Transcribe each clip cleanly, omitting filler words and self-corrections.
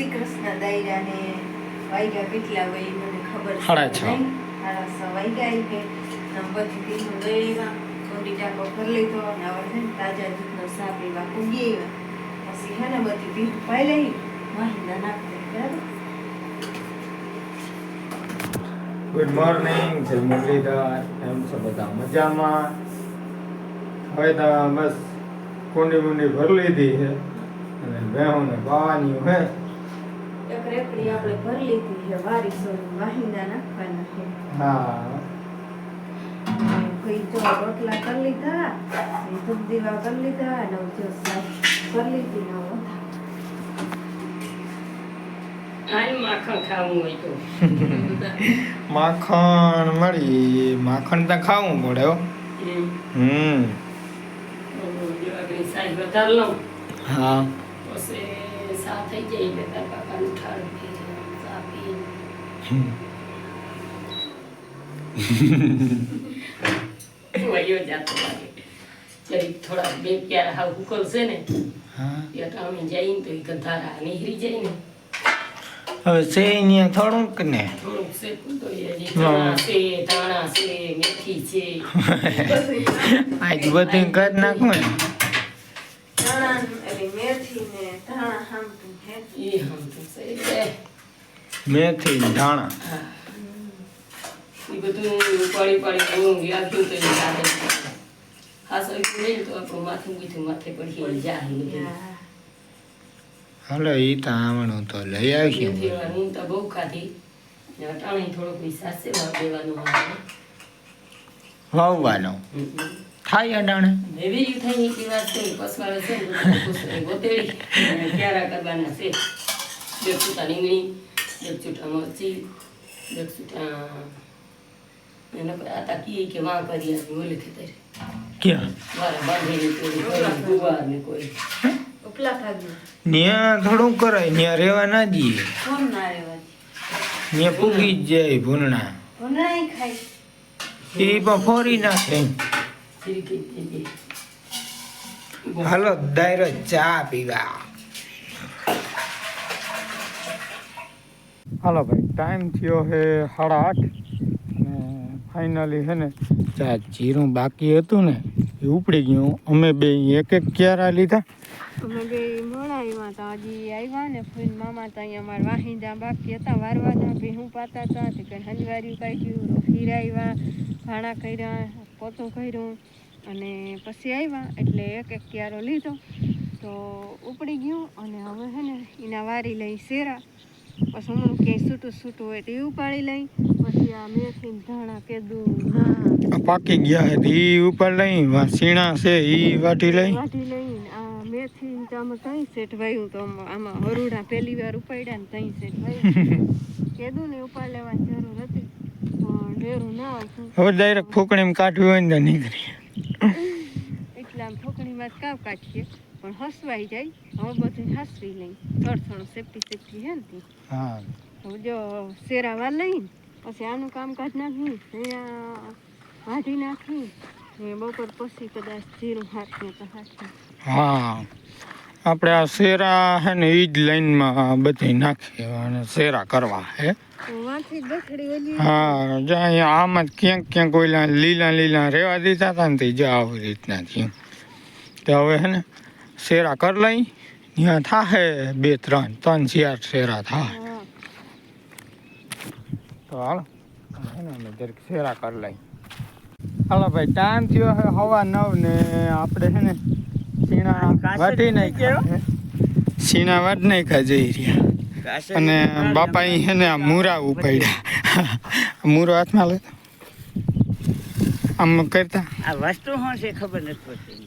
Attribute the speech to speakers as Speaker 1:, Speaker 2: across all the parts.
Speaker 1: શ્રી કૃષ્ણ દાયરા ને વાગ્યા કેટલા હોય મને ખબર છે
Speaker 2: 6:30.
Speaker 1: 6:30 વાગ્યા કે બધી પીનું લઈ આવ્યા થોડી ટાંકો ભરી લીધો અને હવે છે ને તાજા દૂધનો સા પીવા પૂગી આવ્યા પછી હે ને બધી પીઠ પાઈ લઈ વાહિંદા નાખી બરાબર.
Speaker 2: ગુડ મોર્નિંગ જય મુરલીધર. એમ છો બધા મજામાં? હવે તો બસ કુંડી બુંડી ભરી લીધી છે અને ભેહુંને પાવાની હે.
Speaker 1: એક રેકડી આપણે ભરી લીધી છે વારીસો વાહિંદા નાખવાના છે.
Speaker 2: હા
Speaker 1: કોઈ જો રોટલા કરી લીધા ધૂપ દીવા કરી લીધા અને જો શાક કરી લીધી ને
Speaker 3: માખણ ખાવું હોય તો
Speaker 2: માખણ મળી, માખણ તો ખાવું પડે હો.
Speaker 3: સાઈઝ વધારે લઉં
Speaker 2: હા
Speaker 3: પછી સા થઈ જાય એટલે તાર કાકાને ઉઠાડી ચા પી વયો જાતો લાગે જરીક થોડા બે ક્યારે હાવ ઉકલશે ને
Speaker 2: હા
Speaker 3: એટલે અમે જઈને તો એ ગંધારા નીકળી જાય ને
Speaker 2: હવે છે અહીંયા થોડુંક ને
Speaker 3: થોડુંક શેકું તો એ હજી ચણા છે ધાણા છે મેથી છે
Speaker 2: આજ બધું કરી નાખું ને.
Speaker 1: ધાણા એટલે મેથી ને ધાણા હામતું હે
Speaker 3: એ હમતું છે એટલે
Speaker 2: મેથી ને ધાણા.
Speaker 3: હા એ બધું પડી હું વ્યાખ્યું તો એ સાથે ખાસ લઈને તો આપણું માથું બીથું માથે પડી જાય
Speaker 2: હાલો ઈ તો આવવાનું તો લઈ આવશું.
Speaker 3: હું તો બહુ ખાધી ને અટાણે થોડોક વિશ્વાસ છે દેવાનું આવે
Speaker 2: વાવવાનો થાય અડાણે
Speaker 3: એવી રીતે થઈ કે વાત છે પસવાળે છે ને ગોતેડી ક્યારા કરવાના છે બે છૂટા રીંગણી બે છૂટા મરચી બે છૂટા એને આતા કી કે વાં કરી આપી ઓલે ખેતરે
Speaker 2: ક્યાં
Speaker 3: મારા બાંધેલી કોઈ ગુવાર ને કોઈ
Speaker 1: ઉપલા ભાગ્યું
Speaker 2: ન્યા થોડું કરાય, ન્યા રેવા ના જઈએ,
Speaker 1: કોણ ના રેવા
Speaker 2: ન્યા પૂગી જ જાય ભૂંડણા.
Speaker 1: ભૂંડણાઈ ખાય
Speaker 2: એ પણ ફોરી નાખે. હાલો દાયરો ચા પીવા. હાલો ભાઈ ટાઈમ થયો છે 8:30 અને ફાઇનલી છે ને ચા જીરું બાકી હતું ને એ ઉપડી ગયું. અમે બે એક ક્યારા લીધા.
Speaker 1: અમે બે મોડા આવ્યા હતા હજી આવ્યા ને ફૂલ મામા તો અહીંયા અમારા વાહિંદા બાકી હતા વારવાના ભીહું પાતા હતા તે કંઈ હંજવાર્યું કાઢ્યું ફીરાવ્યા ભાણા કર્યા પોતું કર્યું અને પછી આવ્યા એટલે એક ક્યારો લીધો તો ઉપડી ગયું અને હવે છે ને એના વારી લઈ શેરા પછી હું ક્યાંય છૂટું હોય તો એ ઉપાડી લઈ પછી આ મેથી ધાણા કેદું
Speaker 2: પાકી ગયા હતી એ ઉપર લઈ સીણા છે એ વાટી લઈ
Speaker 1: લઈને આ મેથી આમાં તઈ સેટ વાયું તો આમાં હરુડા પહેલી વાર ઉપાડ્યા ને તઈ સેટ વાયું કીધું ને ઉપાડ લેવાની જરૂર હતી પણ ડેરું ના હતું
Speaker 2: હવે ડાયરેક્ટ ફૂકણીમાં કાઢવી હોય ને તો નીકળી
Speaker 1: એટલે આમ ફોકણીમાં કાપ કાઢીએ પણ હસવાઈ જાય હવે બધું હસવી લઈ થોડું સેફટી હે ને તી
Speaker 2: હા
Speaker 1: હવે જો શેરાવા લઈને પછી આનું કામકાજ નાખી અહીંયા વાઢી નાખી બપોર પછી કદાચ જીરું હાથમાં તો હાથમાં
Speaker 2: હા આપણે આ શેરા હે ને એ જ લાઈનમાં બધી નાખીએ અને શેરા કરવા હે.
Speaker 1: વાંથી ગઠડી ઓલી
Speaker 2: હા જો અહીંયા આમાં જ ક્યાંક ઓલા લીલા રેવા દીધા હતા ને તે જો આવી રીતના થયું તો હવે હે ને શેરા કરી લઈ ત્યાં થાહે 2-3-4 શેરા થાય તો હાલો હે ને અમે જરીક શેરા કરી લઈ. હાલો ભાઈ ટાઈમ થયો હે 9:15 ને આપણે હે ને સીણા વાટી નાખ્યા સીણા વાટ નાખ્યા જઈ રહ્યા અને બાપા હે ને આ મૂરા ઉપાડ્યા મૂરો હાથમાં લે આમ કરતા
Speaker 4: આ વસ્તુ શું છે ખબર નથી પડતી.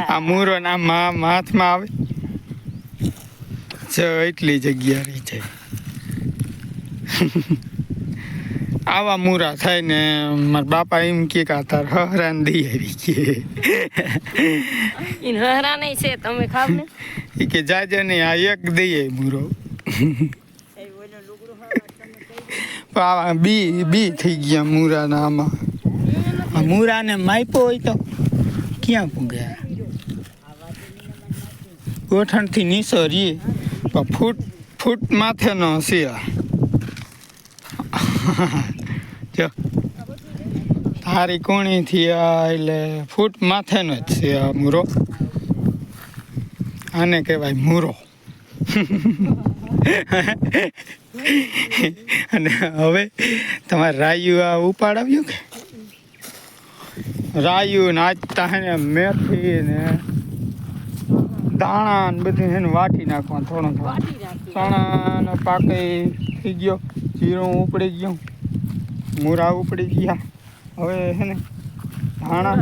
Speaker 2: આ મૂરો ના હાથમાં આવે છે એટલી જગ્યા રહી છે. આવા મૂરા થાય ને મારા બાપા એમ કે તાર હરાન દઈ આવી કે
Speaker 3: હરા નહીં છે તમે ખાવ ને
Speaker 2: એ કે જાજે નહીં આ એક દઈએ મૂરો આવા બી થઈ ગયા મૂરાના આમાં. આ મૂરાને માપ્યો હોય તો ક્યાં પૂગ્યા ગોઠણથી નીચો રીએ તો ફૂટ માથેનો છે આ. જો તારી કોણીથી આ એટલે ફૂટ માથેનો જ છે આ મૂરો. આને કહેવાય મૂરો. અને હવે તમારે રાયું આ ઉપાડાવ્યું કે રાયું ને આજતા હે ને મેથી ને દાણા ને બધું એને વાટી નાખવા થોડું ચણા ને પાકે થઈ ગયો, જીરું ઉપડી ગયું, મૂરા ઉપડી ગયા. હવે હે ને ધાણા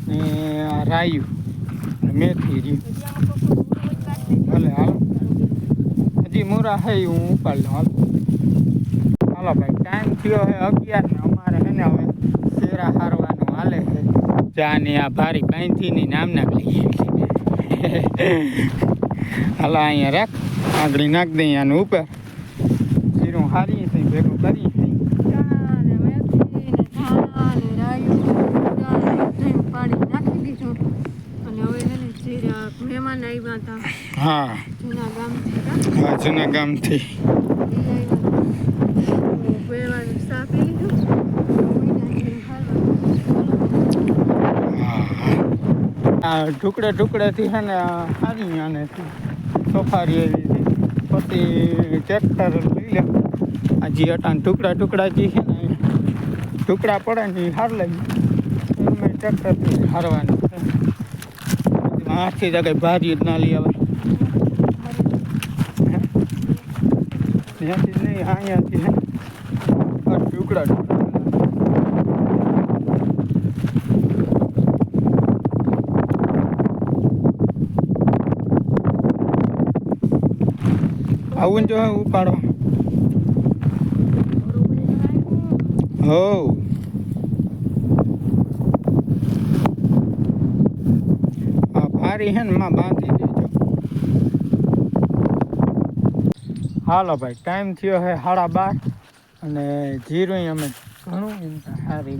Speaker 2: ને રાયું ને મેથી રહ્યું. ભલે હાલો હજી મૂરા હે હું ઉપાડી લઉં. હાલો ભાઈ ટાઈમ થયો હે 11 ને અમારે હે ને હવે શેરા હારવાનું હાલે છે. ચાની આ ભારી પાંથીની નામના લઈએ. હાલો અહીંયા રાખ, આગળ નાખ દઈએ આનું ઉપર. જીરું હારીએ છીએ ભેગું કરીએ છીએ.
Speaker 1: ચણા ને મેથી ને ધાણા ને રાયું બધું પાણી નાખી દીધું. અને હવે એને જીરા મહેમાન આવ્યા હતા
Speaker 2: હા
Speaker 1: જૂના ગામથી
Speaker 2: હા જૂના ગામથી.
Speaker 1: શા પી લીધું.
Speaker 2: આ ટુકડેથી છે ને હારી આનેથી સોફારી એવી હતી. પછી ટ્રેક્ટર લઈ લે. આ જે અટાણ ટુકડા જે છે ને ટુકડા પડે ને એ હાર લઈ એમાં ટ્રેક્ટરથી હારવાનું છે. હાથથી તો કંઈ ભારી જ ના લઈ આવે. ત્યાંથી જ નહીં અહીંયાથી હે ટુકડા આવું જો ઉપાડો. હો આ ભારી હે ને માં બાંધી દેજો. હાલો ભાઈ ટાઈમ થયો હે 12:30 અને જીરું અમે ઘણું સારી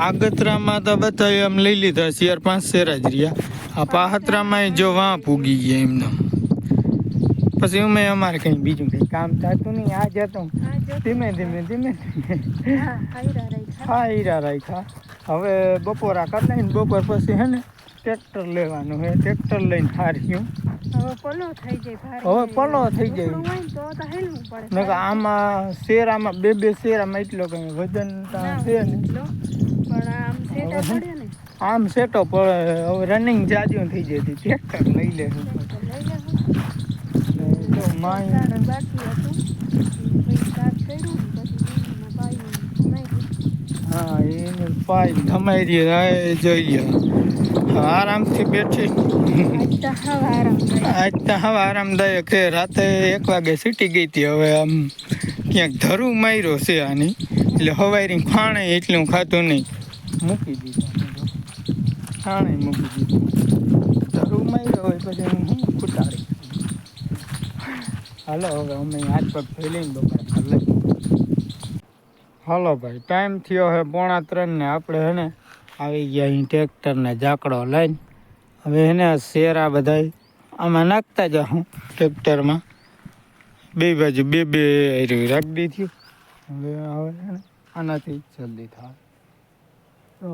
Speaker 2: આગતરામાં તો બધા એમ લઈ લીધા 4-5 શેરા જ રહ્યા. આ પાહતરામાં જો વાં પૂગી ગયા એમને. પછી અમે અમારે કંઈ બીજું કંઈ કામ થતું નહીં. આ જતો ધીમે હાઈરા રાખ્યા. હવે બપોરા કરી લઈને બપોર પછી હે ને ટ્રેક્ટર લેવાનું હે. ટ્રેક્ટર લઈને હાર્યું. હવે પલો થઈ જાય. આમાં શેરામાં 2 શેરામાં એટલો કંઈ વજન છે ને. આમ સેટો પડે. હવે રનિંગ જાજુ થઈ જાય. ટ્રેક્ટર લઈ લે. હા એને પાઈ ધમાઈ જોઈએ. આરામથી બેઠી. આજ તો હવે આરામદાયક છે. રાતે 1 વાગે સીટી ગઈ હતી. હવે આમ ક્યાંક ધરું માર્યો છે આની એટલે હવારી ખાણે એટલું ખાતું નહીં. મૂકી દીધું ખાણે મૂકી દીધું. ધરું માર્યો હોય પછી હું કુટાડી. હાલો હવે અમે હાથ પગ ધોઈ લઈને બપોર કરી લઈએ. હાલો ભાઈ ટાઈમ થયો હે 2:45 ને આપણે હે ને આવી ગયા અહીં ટ્રેક્ટરને ઝાકડો લઈને. હવે એને શેરા બધા આમાં નાખતા જાઉં ટ્રેક્ટરમાં. 2 બાજુ 2 રાખી દીધી. હવે આનાથી જલ્દી થાય તો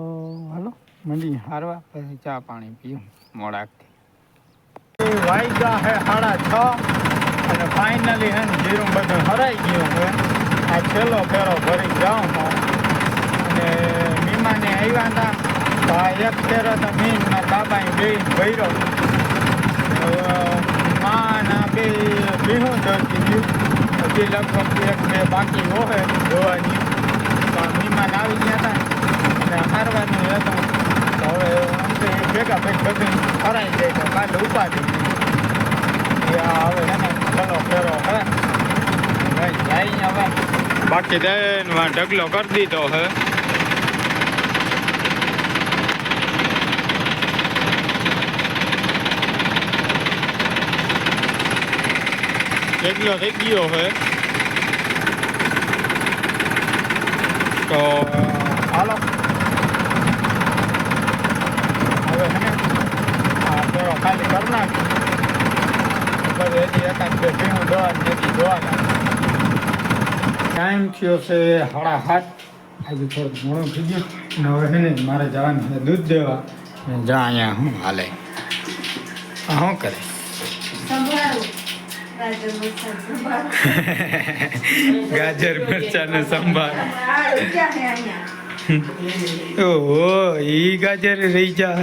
Speaker 2: હાલો મંડી હારવા પછી ચા પાણી પીવું મોડાકથી. વાગ્યા હે 6:30 અને ફાઇનલી હે ને જીરું બધું હરાઈ ગયું હવે. આ છેલ્લો ફેરો ભરી જાઉં અને મહેમાને આવ્યા હતા તો આ એક ફેરો તો મીન મારા બાબાએ ભર્યો. માના 2 ભીહું ધરતી ગયું. હજી લગભગ 1-2 બાકી હોય જોવાની. તો મહેમાન આવી ગયા હતા અને હારવાનું હતું. તો હવે ભેગા બધી હરાઈ જાય તો કાલે ઉપાડી. હવે એને ચલો ફેરો હે જાય. હવે બાકી દઈને ઢગલો કરી દીધો હે. ઢગલો થઈ ગયો હે તો હાલો ખાલી કરી નાખું પછી હજી એકાદ બે ભીનું દોવાની નથી દોવાના. ટાઈમ થયો છે 7:30. આજે થોડુંક મોડું થઈ ગયું અને હવે છે ને મારે જવાનું છે દૂધ દેવા. અને જા અહીંયા શું હાલે શું કરે
Speaker 1: સંભાળો ગાજર મરચાં સંભાળો.
Speaker 2: ગાજર મરચાંનો સંભાર.
Speaker 1: આળુ ક્યાં છે અહીંયા?
Speaker 2: ઓહો ઈ ગાજર રહી જા.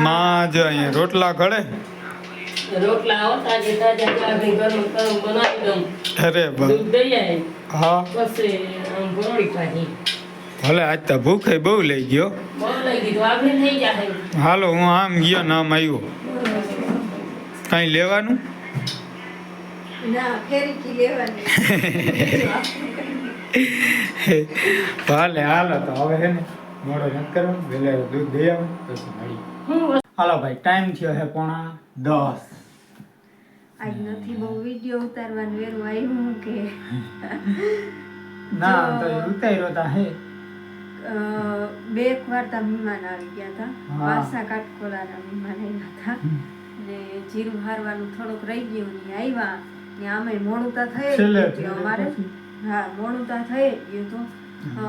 Speaker 2: માં જો અહીંયા રોટલા ઘડે.
Speaker 3: રોટલા આવો તાજે તાજા ચાથી ગરમ ગરમ બનાવી દઉં.
Speaker 2: અરે બા
Speaker 3: દૂધ દઈ જાય
Speaker 2: હા
Speaker 3: પછી આમ ગોળી પાછી
Speaker 2: ભલે આજ તો ભૂખે બહુ લઈ ગયો.
Speaker 3: બહુ લઈ દીધું આગળ થઈ જાય.
Speaker 2: હાલો હું આમ ગયો ને આમ આવ્યો. કાંઈ લેવાનું
Speaker 1: ના ફેરીથી લેવાની.
Speaker 2: ભલે હાલો તો હવે છે ને મોડો નથી કરવાનો વહેલા દૂધ દઈ આવે પછી મળી. હાલો ભાઈ ટાઈમ થયો છે 9:10.
Speaker 1: આજ નથી બહુ વિડીયો ઉતારવાનું વેરું આવ્યું કે
Speaker 2: ના તો ઉતાર્યો તા હે
Speaker 1: બે એક વાર તા મહેમાન આવી ગયા હતા.
Speaker 2: હા.
Speaker 1: વાસા કાટકોલાના મહેમાન આવ્યા હતા ને જીરું હારવાનું થોડુંક રહી ગયું ને આવ્યા ને આમે મોડું તા થઈ જ
Speaker 2: છેલ્લે
Speaker 1: ગયું અમારે. હા મોડું તા થઈ જ ગયું તો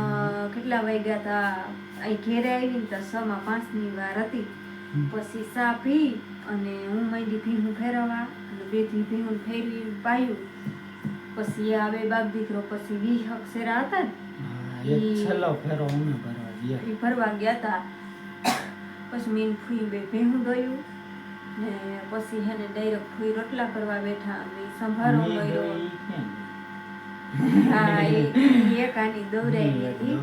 Speaker 1: કેટલા વાગ્યા તા અહીં ઘેરે આવી ને તો 5:05ની વાર હતી. પછી ચા પી અને હું માંડી ભીનું ફેરવવા અને 2 ભીનું ફેરવી પાયું. પછી આ બે બાપ દીકરો પછી 20 અક્ષરા હતા ને
Speaker 2: એક છેલ્લો ફેરો અમે ભરવા ગયા.
Speaker 1: એ ફરવા ગયા હતા. પછી મેં ફૂઈ બે ભેહું દોયું ને પછી હેને ડાયરેક્ટ ફૂઈ રોટલા કરવા બેઠા અને સંભારો કર્યો. હા એ એક આની દોરાઈ હતી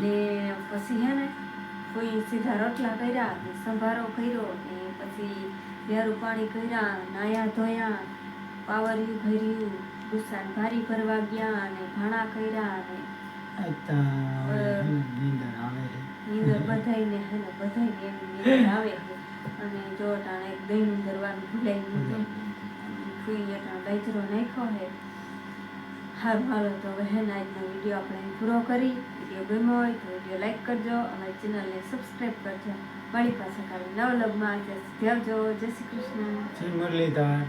Speaker 1: ને પછી હેને ફૂઈ સીધા રોટલા કર્યા ને સંભારો કર્યો ને પછી યારું પાણી કર્યા નાયા ધોયા પાવરિયું ભર્યું ગુસ્સાને ભારી ભરવા ગયા અને ભાણા કર્યા અને નીંદર બધાયને હે ને બધાયને એની નીંદર આવે છે. અને જો અટાણે એક દહીં દરવાનું ભૂલાઈ ગયું ફૂઈ અટાણે બાજરો નાખ્યો છે. હારું હાલો તો હવે હે ને આજનો વિડીયો આપણે અહીં પૂરો કરી. વિડીયો ગમ્યો હોય તો વિડીયો લાઈક કરજો અમારી ચેનલને સબસ્ક્રાઈબ કરજો. મારી પાસે કાલે નવા લગમાં આવજો. જય શ્રી કૃષ્ણ.
Speaker 2: મુરલીધર.